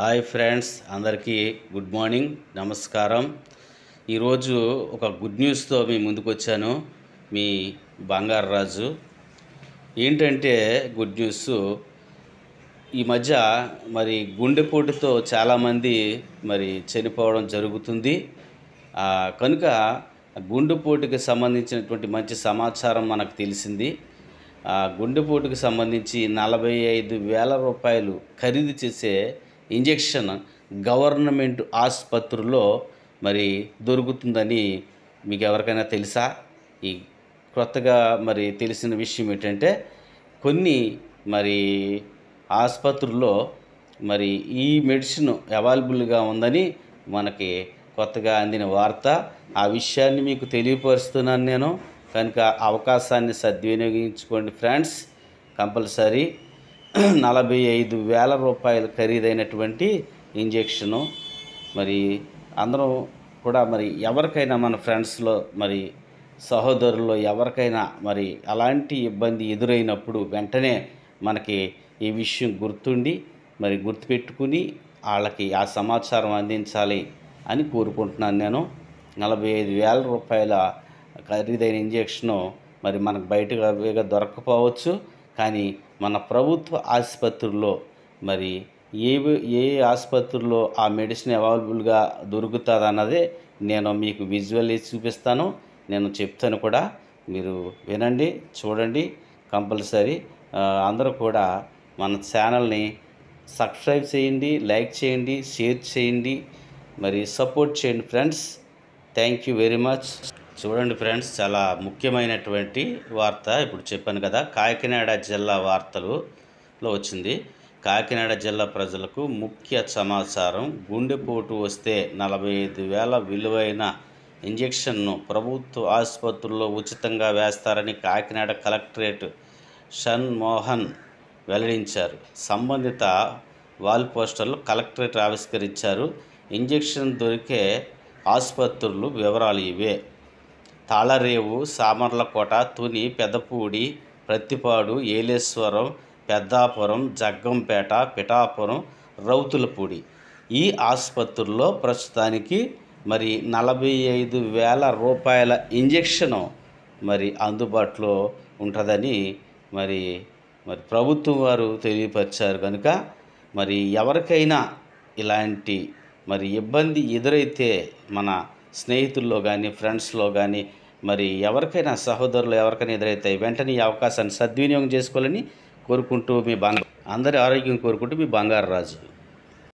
Hi friends, అందరికీ good morning, నమస్కారం. ఈరోజు ఒక గుడ్ న్యూస్తో మీ ముందుకు వచ్చాను. మీ బంగారు రాజు. ఏంటంటే గుడ్ న్యూస్, ఈ మధ్య గుండెపోటుతో చాలామంది చనిపోవడం జరుగుతుంది. కనుక గుండెపోటుకి సంబంధించినటువంటి మంచి సమాచారం మనకు తెలిసింది. గుండెపోటుకి సంబంధించి 45,000 రూపాయలు ఖరీదు చేసే ఇంజెక్షన్ గవర్నమెంట్ ఆసుపత్రుల్లో దొరుకుతుందని మీకు ఎవరికైనా తెలుసా? ఈ కొత్తగా తెలిసిన విషయం ఏంటంటే, కొన్ని ఆసుపత్రుల్లో ఈ మెడిసిన్ అవైలబుల్గా ఉందని మనకి కొత్తగా అందిన వార్త. ఆ విషయాన్ని మీకు తెలియపరుస్తున్నాను నేను. కనుక అవకాశాన్ని సద్వినియోగించుకోండి ఫ్రెండ్స్. కంపల్సరీ 45,000 రూపాయలు ఖరీదైనటువంటి ఇంజెక్షను అందరం కూడా ఎవరికైనా మన ఫ్రెండ్స్లో సహోదరుల్లో ఎవరికైనా అలాంటి ఇబ్బంది ఎదురైనప్పుడు వెంటనే మనకి ఈ విషయం గుర్తుండి గుర్తుపెట్టుకుని వాళ్ళకి ఆ సమాచారం అందించాలి అని కోరుకుంటున్నాను నేను. 45,000 రూపాయల ఖరీదైన ఇంజెక్షను మనకు బయటగా దొరకకపోవచ్చు, కానీ మన ప్రభుత్వ ఆసుపత్రుల్లో ఏ ఆసుపత్రుల్లో ఆ మెడిసిన్ అవైలబుల్గా దొరుకుతుంది అన్నదే నేను మీకు విజువల్ చూపిస్తాను. నేను చెప్తాను కూడా, మీరు వినండి, చూడండి. కంపల్సరీ అందరూ కూడా మన ఛానల్ని సబ్స్క్రైబ్ చేయండి, లైక్ చేయండి, షేర్ చేయండి, సపోర్ట్ చేయండి friends. Thank you very much. చూడండి ఫ్రెండ్స్, చాలా ముఖ్యమైనటువంటి వార్త ఇప్పుడు చెప్పాను కదా. కాకినాడ జిల్లా వార్తలలో వచ్చింది. కాకినాడ జిల్లా ప్రజలకు ముఖ్య సమాచారం. గుండెపోటు వస్తే 45,000 విలువైన ఇంజెక్షన్ను ప్రభుత్వ ఆసుపత్రుల్లో ఉచితంగా వేస్తారని కాకినాడ కలెక్టరేట్ షణ్మోహన్ వెల్లడించారు. సంబంధిత వాల్ పోస్టర్లు కలెక్టరేట్ ఆవిష్కరించారు. ఇంజెక్షన్ దొరికే ఆసుపత్రులు వివరాలు ఇవే: తాళరేవు, సామర్లకోట, తుని, పెదపూడి, ప్రత్తిపాడు, ఏలేశ్వరం, పెద్దాపురం, జగ్గంపేట, పిఠాపురం, రౌతులపూడి. ఈ ఆసుపత్రుల్లో ప్రస్తుతానికి 45,000 రూపాయల ఇంజెక్షను అందుబాటులో ఉంటుందని ప్రభుత్వం వారు తెలియపరిచారు. కనుక ఎవరికైనా ఇలాంటి ఇబ్బంది ఎదురైతే మన స్నేహితుల్లో కానీ, ఫ్రెండ్స్లో కానీ ఎవరికైనా, సహోదరులు ఎవరికైనా ఎదురైతే వెంటనే ఈ అవకాశాన్ని సద్వినియోగం చేసుకోవాలని కోరుకుంటూ అందరి ఆరోగ్యం కోరుకుంటూ మీ బంగారు రాజు.